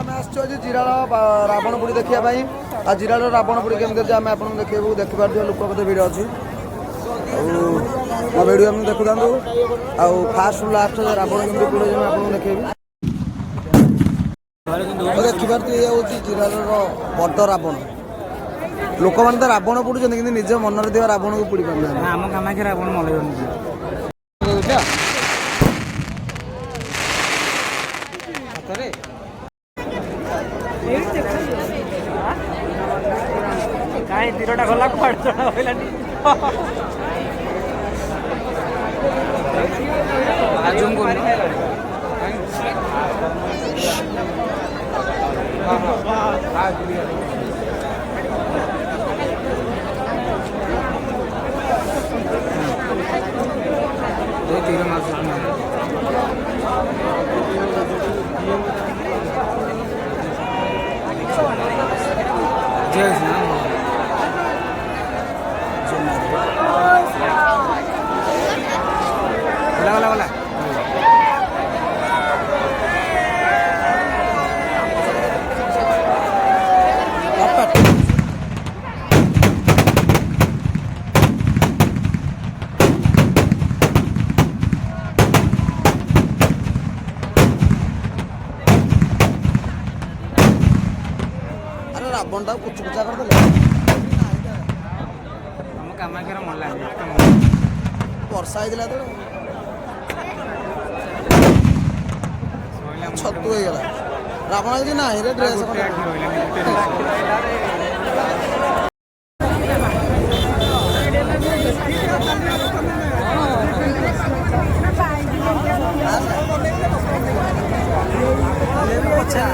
आम आज जिराल रावणपुरी देखा आ जिराल रावणपुरी केमी आम आप देखू देखिपार लोक कत भिड़ अच्छी मो भिड आप देखु था फास्ट लास्ट रावण केमी पड़े आप देखेबी देखिपार ये हूँ जिराल बड़ रावण लोक मैंने तो रावण पड़ुं कि निज मन में रावण को पुड़ी पाना आम कामाख्या रावण मल कहीं तीरटा गला कुआड़ चढ़ा होइलानी आजुम को तीर मार जय श्री राम बोला बोला रावण टाक कुछ कुचा करदे हम कामाख्या मन लगे वर्षा होता तो छतु हो गला रावण कि ना ड्रेस अच्छा